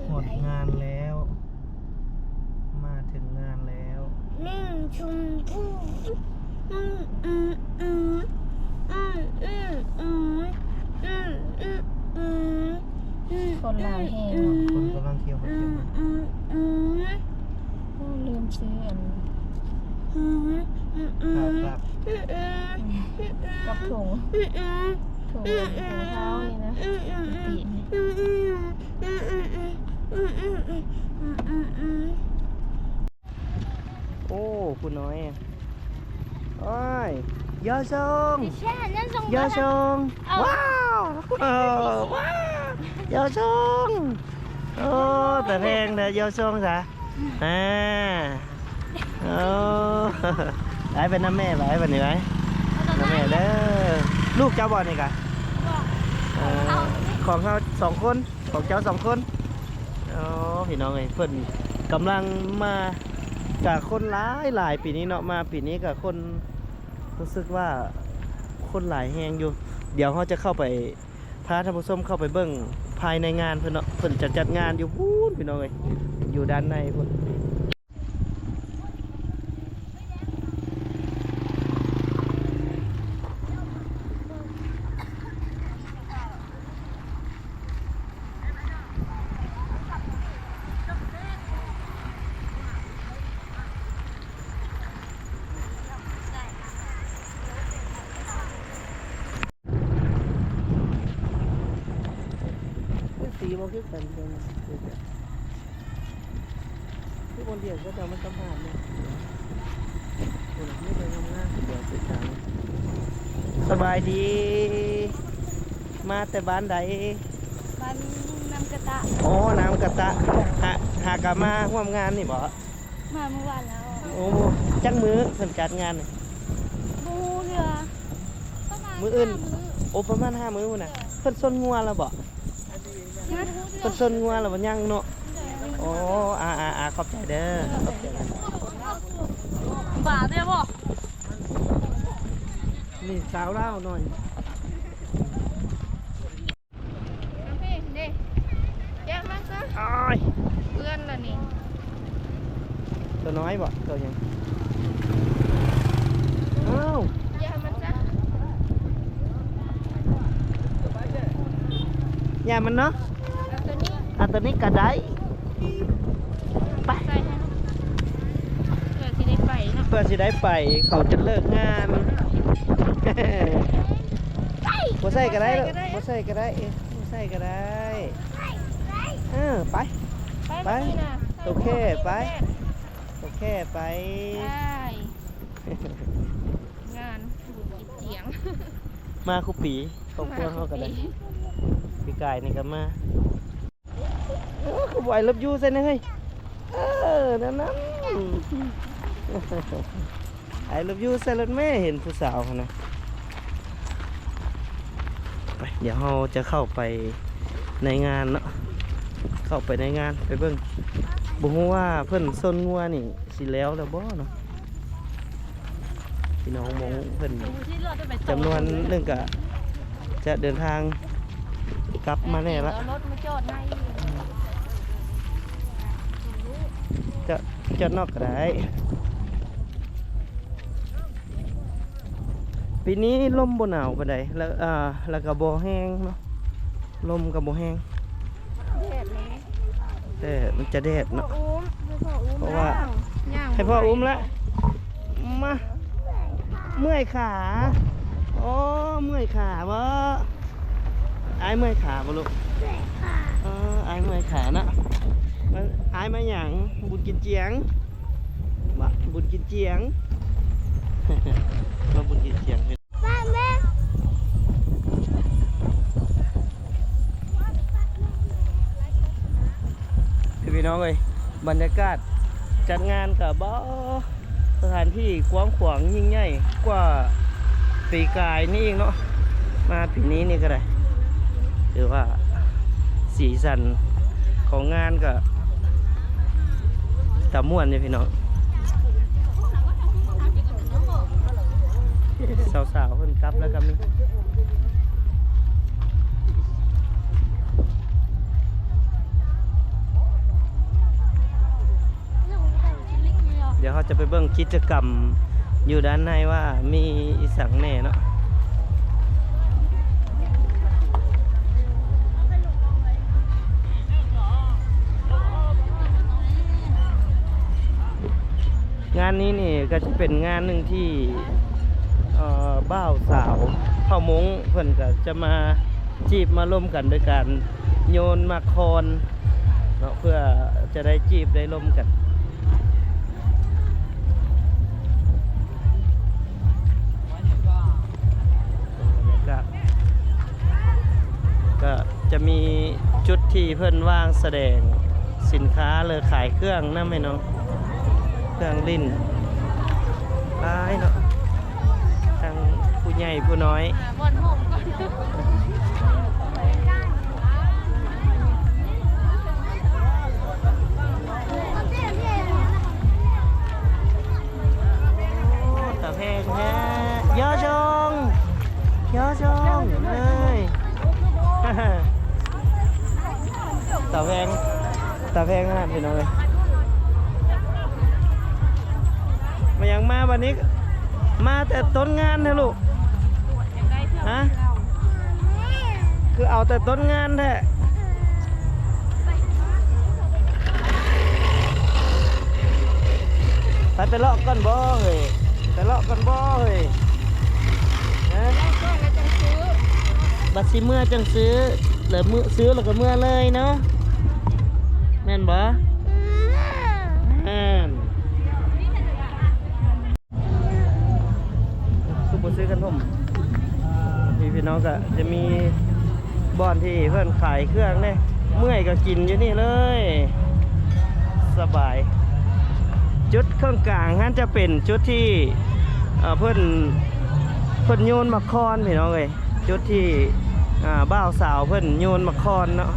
หมดงานแล้วมาถึงงานแล้วนิ่งชมพู่คนหลายแห่ง คนกำลังเที่ยวกันลืมซื้ออันครับกับถุงเท้านี่นะตีโอ้คุณน้อยโอ้ยยอชงยอชงว้าวว้าวยอชงโอ้แต่แพงแต่ยอชงจ้ะโอ้ไปเป็นน้ำแม่ไปเป็นยังไงน้ำแม่เด้อลูกเจ้าบอลนี่กะของเขา2 คนของเจ้า2 คนอ๋อพี่น้องไอ้เพิ่นกำลังมาจากคนหลายปีนี้เนาะมาปีนี้กับคนรู้สึกว่าคนหลายแหงอยู่ เดี๋ยวเขาจะเข้าไปพาท่านผู้ชมเข้าไปเบิ่งภายในงานเพิ่นเนาะเพิ่นจะจัดงานอยู่พู้นพี่น้องเอ้ยอยู่ด้านในพุ่นสีมันคือกันเป็นที่บนเดียวก็จะมาสัมผัสเนี่ยคนไม่เคยทำงานเดี๋ยวไปถามสบายดีมาแต่บ้านใดบ้านน้ำกระตะอ๋อน้ำกระตะหากลับมาร่วมงานนี่บ่มาเมื่อวานแล้วโอ้จังมือเพิ่นจัดงานนี่บูเรือมืออื่นโอ้ประมาณ5 มื้อน่ะเพิ่นส้นงัวแล้วบ่เพิ่นส้นงัวแล้วบ่ยังเนาะโอ้ขอบใจเด้อขอบใจป่าเด้อบ่นี่สาวเล่าหน่อยพี่เด้แยกมาซะอ้ายเพื่อนล่ะนี่ตัวน้อยบ่ตัวยังอ้าวแยกมาซะอย่ามันเนาะตัวนี้กระไดไปใส่ให้เพื่อที่ได้ไปเนาะเพื่อสิได้ไปเขาจะเลิกงานบ่ใส่ก็ได้บ่ใส่ก็ได้บ่ใส่ก็ได้ไปไปโอเคไปโอเคไปงานบุญเจียงมาคุปีเขาควรเขาก็ได้พี่กายนี่ก็มาเขาบ่อยลบยูใส่นะเฮ้ยนั่นไอ้ลบยูใส่รถแม่เห็นผู้สาวนะไปเดี๋ยวเราจะเข้าไปในงานเนาะเข้าไปในงานไปเบิ่งบ่ฮู้ว่าเพิ่นส้นงัวนี่สิแล้วบ่เนาะพี่น้องมองเพิ่นจำนวนนึงก็จะเดินทางกลับมาแน่ละรถมาจอดในจะนอกก็ได้ปีนี้ลมบ่หนาวปานใดแล้วก็บ่แห้งเนาะลมก็บ่แห้งแต่มันจะแดดเนาะเพราะว่าให้พ่ออุ้มละมาเมื่อยขาอ๋อเมื่อยขาบ่ไอ้เมื่อยขาบ่ลูกไอ้เมื่อยขานะมันไอ้มาหยังบุญกินเจียงบ่บุญกินเจียงมาบุญกินเจียงบ้านแม่พี่น้องเอ้ยบรรยากาศจัดงานกับบ่สถานที่กว้างขวางยิ่งใหญ่กว่าปีกายนี่เองเนาะมาปีนี้นี่ก็ได้หรือว่าสีสันของงานก็ตะม่วนเนี่ยพี่น้องสาวๆเพิ่นกลับแล้วก็มี จะไปเบิ่งกิจกรรมอยู่ด้านในว่ามีอีสังแน่เนาะงานนี้นี่ก็จะเป็นงานหนึ่งที่บ่าวสาวเข้ามงเพิ่นก็จะมาจีบมาร่วมกันโดยการโยนมาคอนเนาะเพื่อจะได้จีบได้ร่วมกันบรรยากาศก็จะมีจุดที่เพิ่นว่างแสดงสินค้าเลยขายเครื่องนั่นไหมน้องเครื่องลิ้นร้ายเนาะทั้งผู้ใหญ่ผู้น้อยบอนห่มก่อนตาแพงแท้ย่อชงย่อชงเลยตาแพงขนาดนี้น้องเลยมาอย่างมาวันนี้มาแต่ต้นงานนะลูกฮะคือเอาแต่ต้นงานแท้ไปเลาะก่อนบ่เฮ้ยไปเลาะก่อนบ่เฮ้ยนะบัตรสิเมื่อจังซื้อหรือมือซื้อแล้วก็เมื่อเลยเนาะแม่นบ่ซื้อกันผมพี่น้องก็จะมีบ่อนที่เพื่อนขายเครื่องเนี่ยเมื่อยก็กินอยู่นี่เลยสบายจุดเครื่องกลางนั่นจะเป็นจุดที่เพื่อนโยนมาคอนพี่น้องเลยจุดที่บ่าวสาวเพื่อนโยนมาคอนเนาะ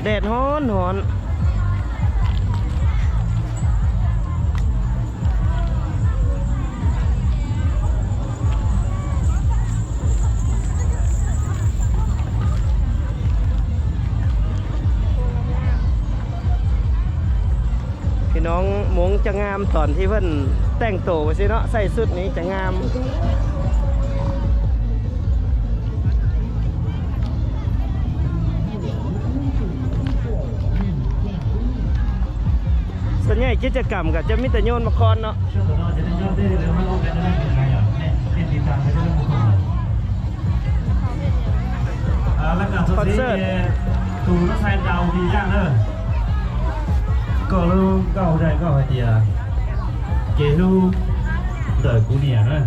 แดดฮ้อนพี่น้องมงจะงามตอนที่เพิ่นแต่งตัวไปสิเนาะใส่ชุดนี้จะงามส่วนใหญ่กิจกรรมก็จะมีแต่โยนมาคอนเนาะคอนเสิร์ตตูนักแสดงดาวดีย่างเนอะก็รู้ก็เอาใจก็เอาเดียเกลูเดอกูเนี่ยนะ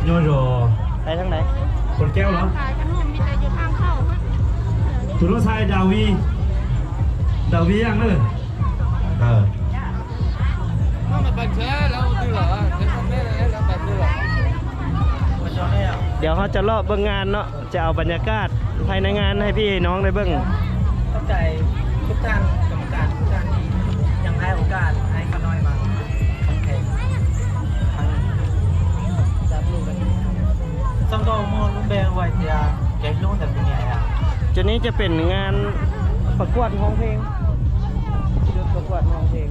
โยโย่ไปทางไหนคนแก้วเหรอขายขนมมีแต่อยู่ทางเข้าตูนักแสดงดาวีย่างเนอะเดี๋ยวเขาจะรอบเบื้องงานเนาะจะเอาบรรยากาศภายในงานให้พี่น้องได้เบื้องเข้าใจทุกท่านกรรมการทุกท่านที่ยังให้โอกาสให้ข้าน้อยมาแข่งทั้งจับลูกกันต้องก็มองลูกแบงไว้เดียแกลูกแต่เป็นไงอ่ะจุดนี้จะเป็นงานประกวดร้องเพลงจุดประกวดร้องเพลง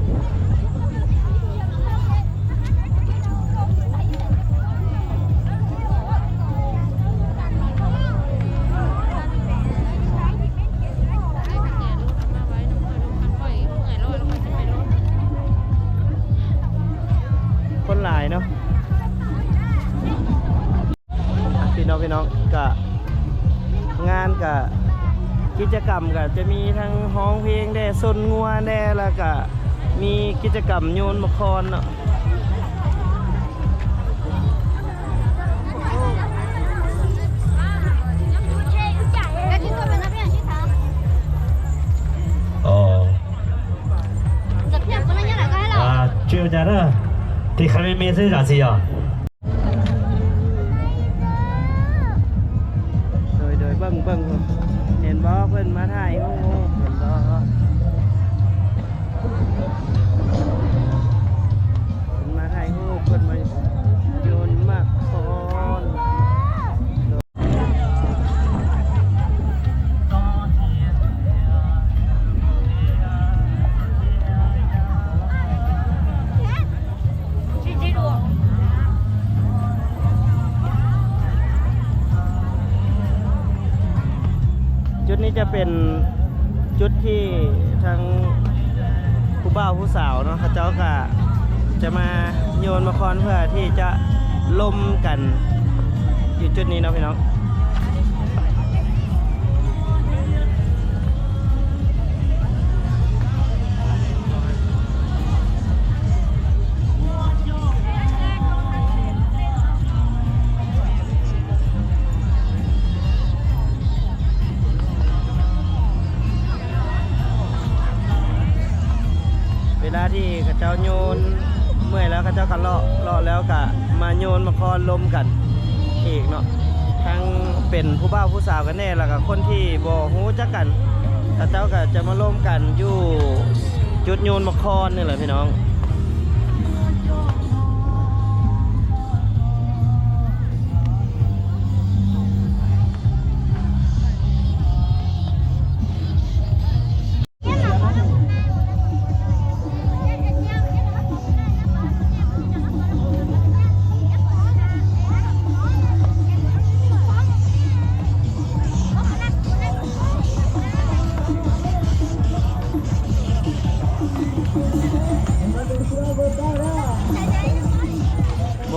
คนหลายเนาะพี่น้องกะงานกะกิจกรรมกะจะมีทั้งฮ้องเพลงแด่ซนงัวแด่แล้วก็มีกิจกรรมโยนมะคอนเนาะชื่อจาระที่เขาไม่ซื้อราศีอ่ะโดยเบิ่งเห็นบ่เพิ่นมาถ่ายโง่เห็นบ่มาถ่ายโง่เพิ่นมาโยนมากคอน จะเป็นจุดที่ทั้งผู้บ่าวผู้สาวเนาะเขาเจ้าก็จะมาโยนมาคอนเพื่อที่จะล้มกันอยู่จุดนี้เนาะพี่น้องเวลาที่เขาเจ้าโยนเมื่อยแล้วเขาเจ้าก็เลาะแล้วก็มาโยนมาคอนล้มกันอีกเนาะทั้งเป็นผู้บ่าวผู้สาวกันแน่แล้วก็คนที่บ่ฮู้จักกันเขาเจ้าก็จะมาล้มกันอยู่จุดโยนมาคอนนี่แหละพี่น้อง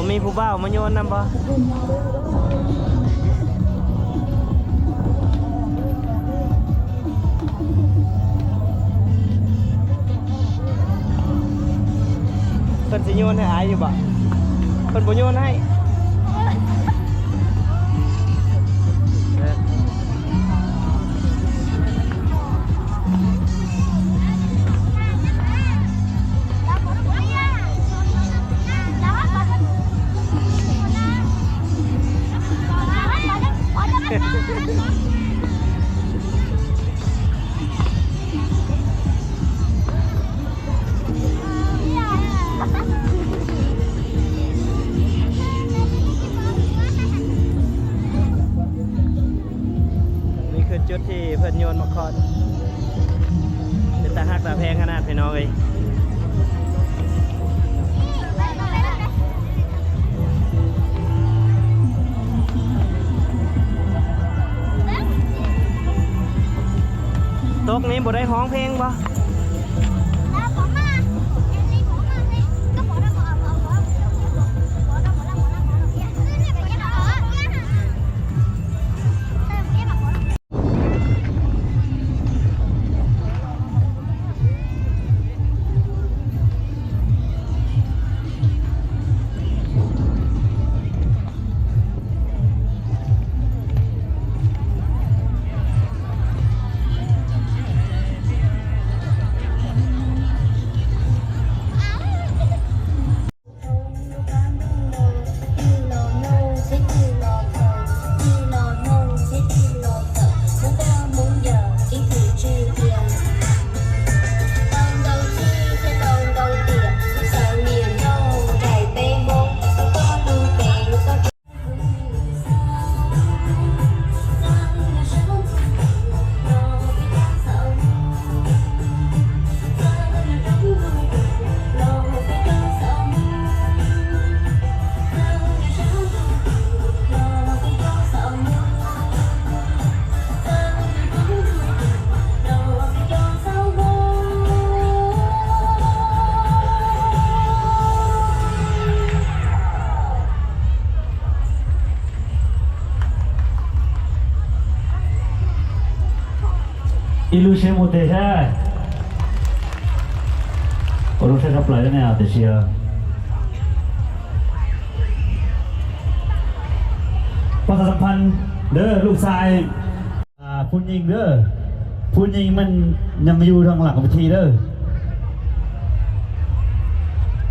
บ่มีผู้บ่าวมาโยนนำบ่เพิ่นสิโยนให้อายอยู่บ่เพิ่นบ่โยนให้นี่คือจุดที่เพิ่นโยนมาคอนเป็นตาฮักตาแพงขนาดพี่น้องเอ้ยตกนี้บ่ได้ฮ้องเพลงบ่Ilushe Moteja Orang saya pelajar ni ada sia ประชาสัมพันธ์เด้อลูกชายผู้หญิงเด้อผู้หญิงมันยังมาอยู่ทางหลังของพิธีเด้อ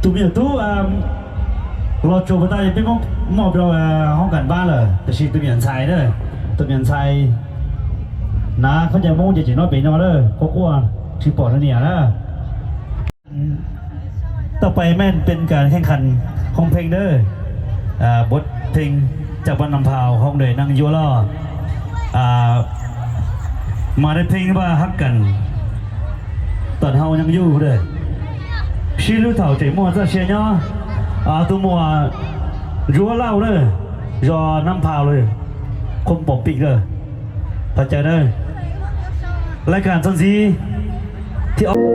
ตุ้มอยู่ตู้เราโจมตีเป็นมอบเราห้องกันบ้านเลยแต่ชีตุ้มยันชายเด้อตุ้มยันชายนะเขาจะมองจะจีน้อยไปน้อยเด้อก็กลัวชีปอดเนี่ยนะต่อไปแม่นเป็นการแข่งขันของเพลงเด้อบทเพลงจากบ้านนำพาวห้องเดยนั่งยัวล่อมาได้เพลงว่าฮักกันตอนเฮายังอยู่เลยชีลูเถ่าใจมัวจะเชียร์เนาะตัวมัวยัวเล่าเลยรอน้ำพาวเลยคมปอบปีกเลยพอใจเลย รายการซันซีที่ออก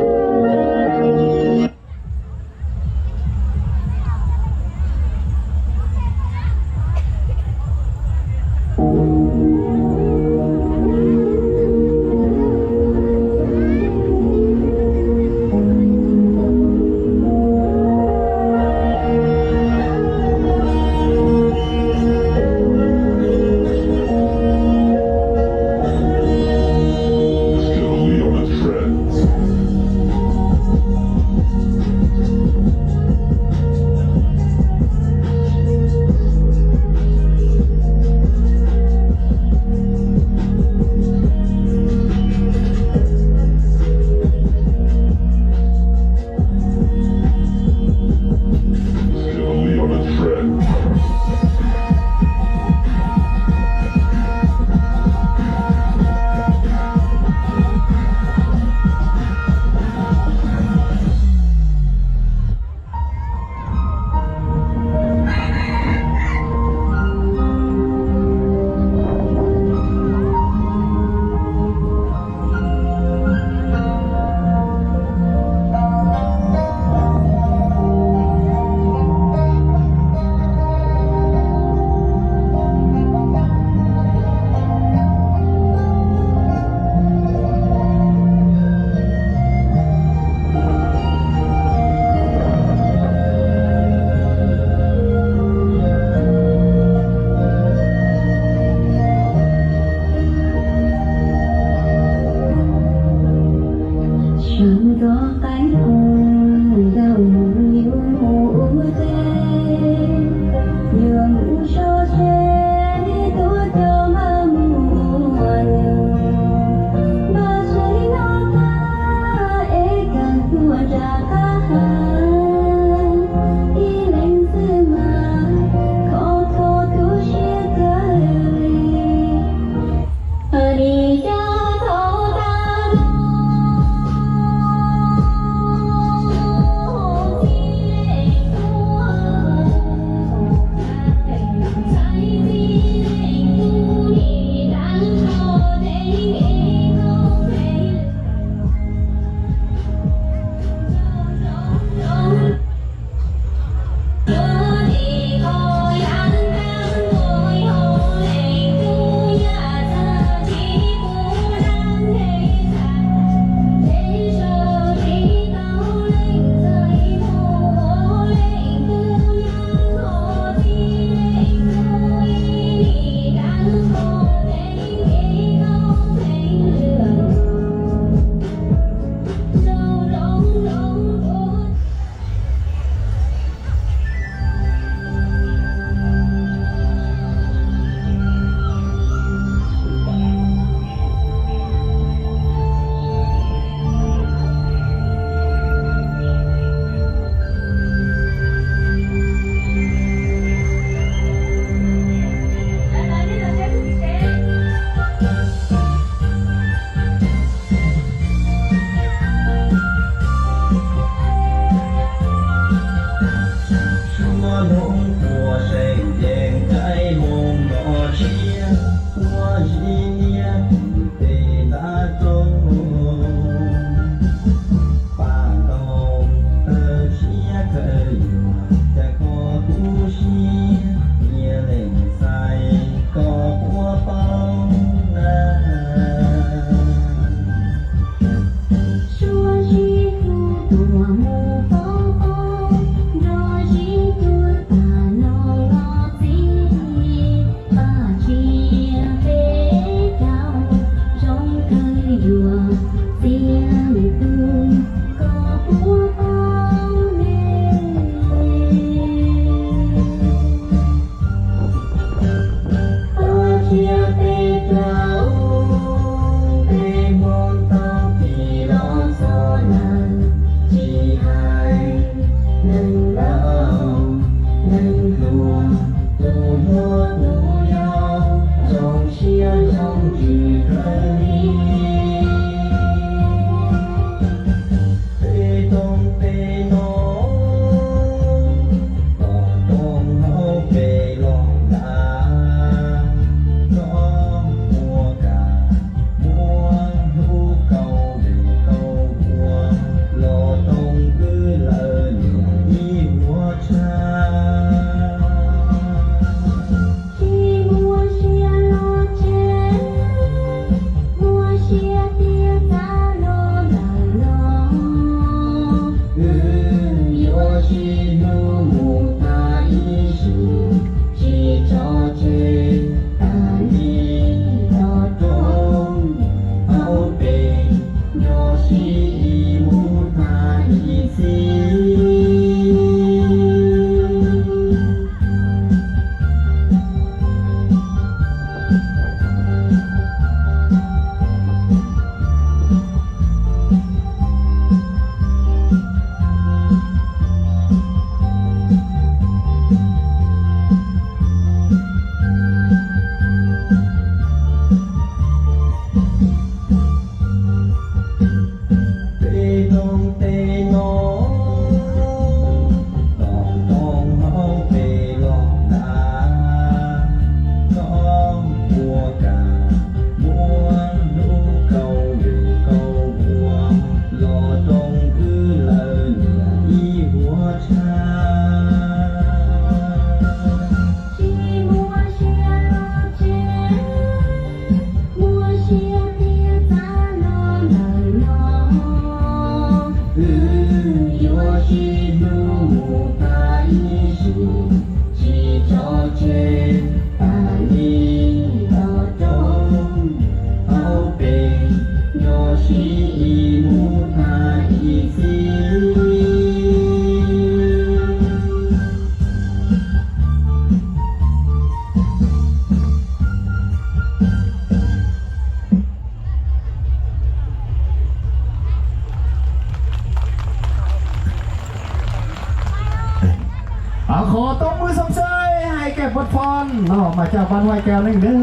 เนาะมาจากบ้านไว้แก้วนึงเด้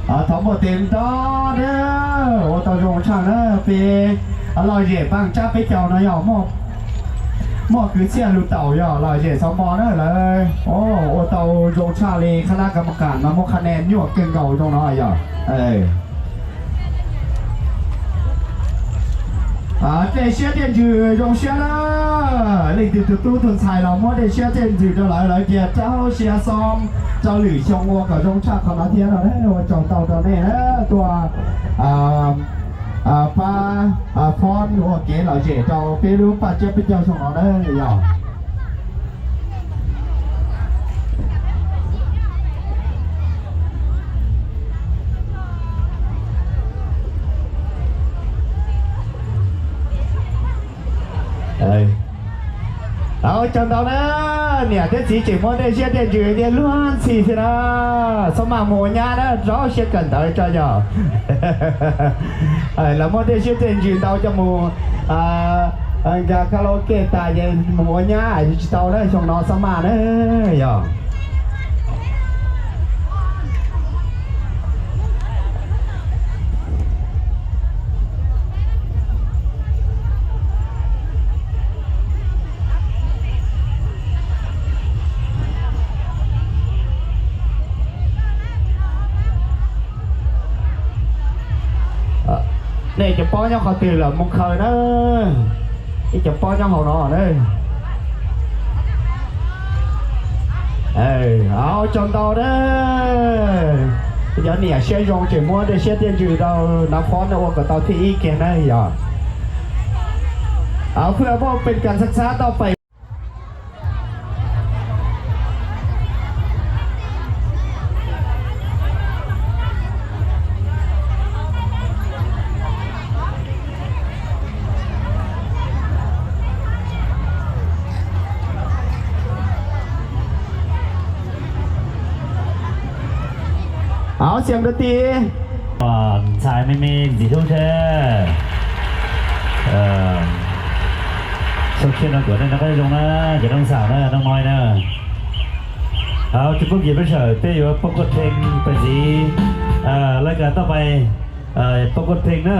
อทั้งหมดเต็มต่อเด้อโอ้ตอโรงช่างเด้อปีอร่อยเย่ปังจ้าไปเจ้าเนาะย่อหม้อคือเสี้ยลูกเต่าย่ออร่อยเย่สมอเด้อเลยโอ้ตอโรงช่างเลยคณะกรรมการมามกคะแนนยั่วเก่งเก่าตรงเนาะย่อ这些电子用些啦，你哋都同柴老母哋些电子就來嘅，找些桑，找女兄我個種差可能天啦咧，我找到咗咧ตัวป้าฟอน我給老姐找比如把這比較上來咧呀。เอาจำ到呢เนี่ย这几节目这些电视的乱起去了什么模样呢找些跟到这样那么这些电视到这么ga karaoke ตาย模样知道了ช่องนอสมา呢呀này chụp bao nhiêu họ từ là một khởi đó cái chụp bao nhiêu họ nó đây áo trong tàu đấy bây giờ nè xe dùng chỉ mua để xe tiền trừ đâu nó phó đâu có tàu thì ý kiến này giờ áoเพื่อว่าเป็นการศึกษาต่อไปเอาเสียงดนตรีชายไม่มีสีทุ่งเธอโอเคนะตัวนั้นก็ได้ลงนะอย่าต้องสาวนะต้องน้อยนะเอาจุดปุ๊บหยิบไปเฉยเป้อยู่ว่าปกติเพลงไปสีรายการต่อไปปกติเพลงนะ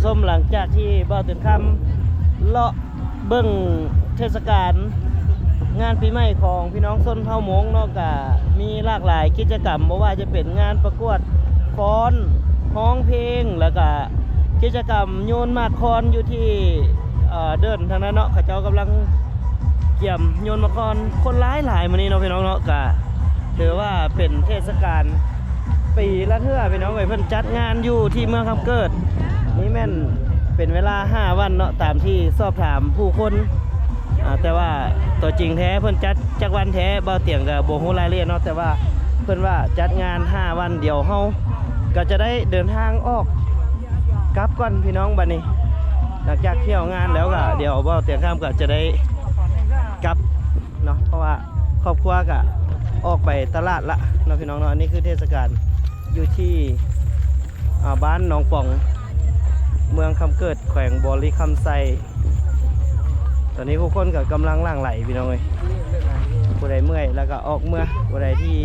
ส้มหลังจากที่บ่าวตื่นค่ำเลาะเบิ่งเทศกาลงานปีใหม่ของพี่น้องชนเผ่ามงเนาะก็มีหลากหลายกิจกรรมบ่ว่าจะเป็นงานประกวดฟ้อนร้องเพลงแล้วก็กิจกรรมโยนหมากคอนอยู่ที่เดินทางนั้นเนาะเขาเจ้ากำลังเกี่ยมโยนหมากคอนคนหลายๆมื้อนี้เนาะพี่น้องเนาะก็ถือว่าเป็นเทศกาลปีละเทื่อพี่น้องเอ้ยเพิ่นจัดงานอยู่ที่เมืองคำเกิดนี่แม่นเป็นเวลา5วันเนาะตามที่สอบถามผู้คนแต่ว่าตัวจริงแท้เพิ่นจัดจักวันแท้บ่เตียงก็บ่ฮู้รายละเอียดเนาะแต่ว่า พิ่นว่าจัดงาน5วันเดี๋ยวเฮาก็จะได้เดินทางออกกลับก่อนพี่น้องบัดนี้หลังจากเที่ยวงานแล้วก็เดี๋ยวบ่าวเตียงข้ามก็จะได้กลับเนาะเพราะว่าครอบครัวก็ออกไปตลาดละเนาะพี่น้องเนาะอันนี้คือเทศกาลอยู่ที่บ้านหนองป่องเมืองคำเกิดแขวงบริคำไซตอนนี้ผู้คนก็กำลังล่างไหลพี่น้องเอ้ยผู้ใดเมื่อยแล้วก็ออกเมื่อผู้ใดที่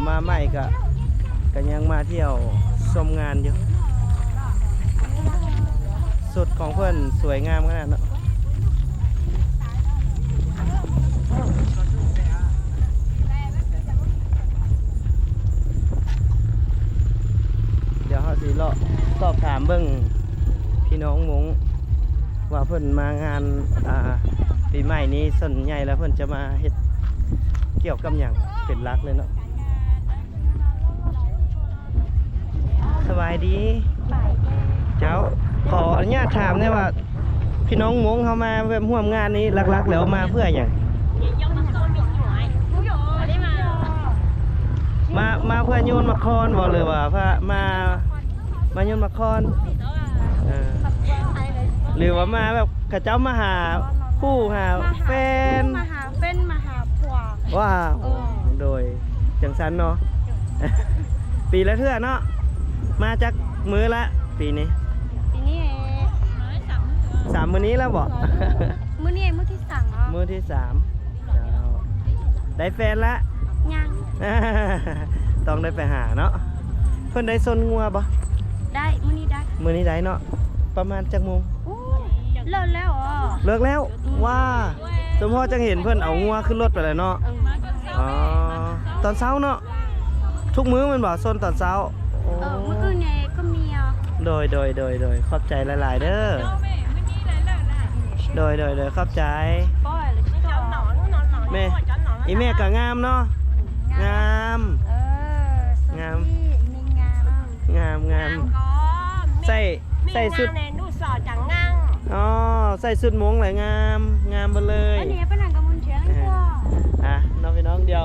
มาใหม่ก็ยังมาเที่ยวชมงานอยู่สุดของเพื่อนสวยงามขนาดนั้นเดี๋ยวเขาสิเลาะสอบถามเบิ่งพี่น้องมงว่าเพิ่นมางานปีใหม่นี้ส่วนใหญ่แล้วเพิ่นจะมาเฮ็ดเกี่ยวกับหยังเป็นหลักเลยเนาะสบายดีเจ้าขออนุญาตถามได้ว่าพี่น้องมงเขามาร่วมงานนี้หลักๆแล้วมาเพื่ออย่างมาเพื่อโยนมาคอนบอกเลยว่าพระมาโยนมาคอนหรือว่ามาแบบกระเจ้ามาหาคู่หาแฟนมาหาแฟนมาหาผัว ว้าวโดยจังสันเนาะ ปีละเทื่อเนาะมาจากมื้อละปีนี้ ปีนี้3 มื้อนี้แล้วบ่ มื้อนี้มื้อที่สั่งเนาะ มื้อที่3ได้แฟนละ ยัง ต้องได้ไปหาเนาะเพิ่นได้ซนงัวบ่ ได้มื้อนี้ได้ มื้อนี้ได้เนาะประมาณจักโมง เลิกแล้วอ๋อ เลิกแล้วว้าสมพอจังเห็นเพิ่นเอางัวขึ้นรถไปเลยเนาะอ๋อตอนเช้าเนาะทุกมื้อมันบ่ซนตอนเช้าโอ้ เมื่อคืนเนี่ยก็มีอ่ะ โดยขอบใจหลายๆเด้อโดยขอบใจ ป้อยเลยเจ้าหนอนแม่อีแม่ก็งามเนาะงาม งาม มีงาม งามใส่สุด ในนูสอจังงัง อ๋อใส่สุดมงเลยงามเบ่เลย อันนี้เป็นหนังกำมุนเชียงก็ น้องพี่น้องเดียว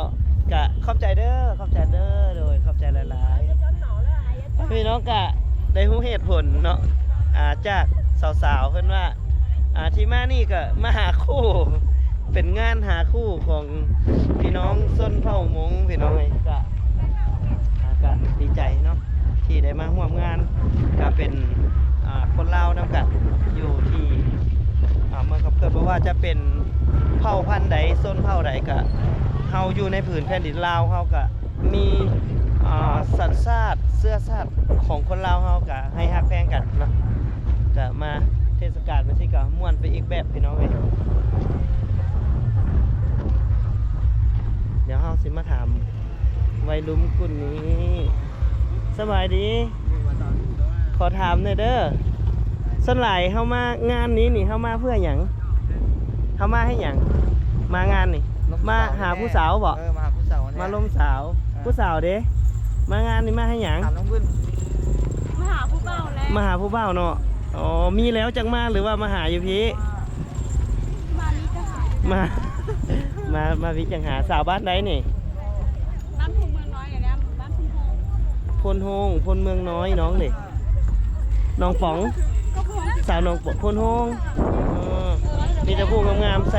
กะขอบใจเด้อโดยขอบใจหลายๆพี่น้องกะได้รู้เหตุผลเนาะจากสาวๆเพิ่นว่าที่มานี่ก็มาหาคู่เป็นงานหาคู่ของพี่น้องส้นเผ่ามงพี่น้องเอ้ยก็ดีใจเนาะที่ได้มาร่วมงานก็เป็นคนลาวนำกันอยู่ที่เมืองคำเกิดเพราะว่าจะเป็นเผ่าพันธุ์ใดส้นเผ่าใดก็เฮาอยู่ในผืนแผ่นดินลาวเฮาก็มีสัญชาติเสื้อชาติของคนลาวเฮาก็ให้ฮักแพงกันเนาะก็มาเทศกาลไปที่ก็ม่วนไปอีกแบบพี่น้องเอ้ยเดี๋ยวเฮาสิมาถามวัยรุ่นกลุ่มนี้สบายดีขอถามหน่อยเด้อส่วนหลายเฮามางานนี้นี่เฮามาเพื่อหยังเฮามาให้หยังมางานนี่มาหาผู้สาวบ่ มาหาผู้สาวเนี่ย มาล้มสาวผู้สาวเด้มางานนี่มาให้หยัง ถามน้องบึ้น มาหาผู้เบ่าวแล้ว มาหาผู้บ่าวเนาะอ๋อมีแล้วจังมาหรือว่ามาหาอยู่พี่ มาลีก็หา มาพี่จังหาสาวบ้านใดนี่ บ้านภูเมืองน้อยเลยนะบ้านภูโฮง พลโฮงพลเมืองน้อยน้องนี่น้องป๋อง ก็พง สาวน้องป๋องพลโฮงมีแต่ผู้งามๆใ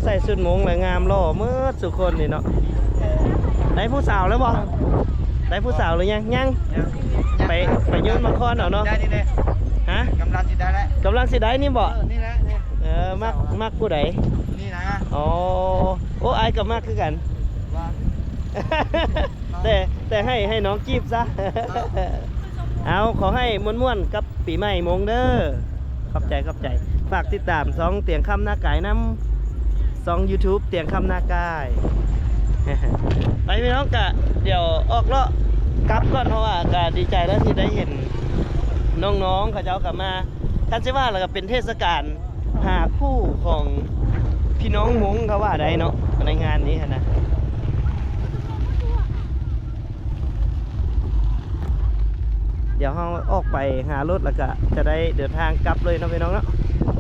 ส่สุดมงและงามหล่อเมื่อสุคนนี่เนาะได้ผู้สาวแล้วบ่ได้ผู้สาวหรือยังไปยืนมาคอนเอาเนาะ ได้นี่เลย ฮะ กำลังจิตได้แล้ว กำลังสิได้นี่บ่ นี่แหละนี่ มักผู้ใด นี่นะ อ๋อโอ้ไอ้กับมักคือกัน ว่า แต่ให้น้องจีบซะ เอาขอให้ม่วนๆกับปีใหม่มงเด้อขอบใจฝากติดตามซองเตียงคำหน้ากายน้ำซอง YouTube เตียงคำหน้ากาย ไปพี่น้องกะเดี๋ยวออกเลาะกลับก่อนเพราะว่ากะดีใจแล้วที่ได้เห็นน้องๆเขาเจ้ากลับมาท่านสิว่าแล้วก็เป็นเทศกาลหาคู่ของพี่น้องมงเขาว่าได้เนาะในงานนี้นะ เดี๋ยวเราออกไปหารถแล้วก็จะได้เดินทางกลับเลยนะพี่น้องเนาะ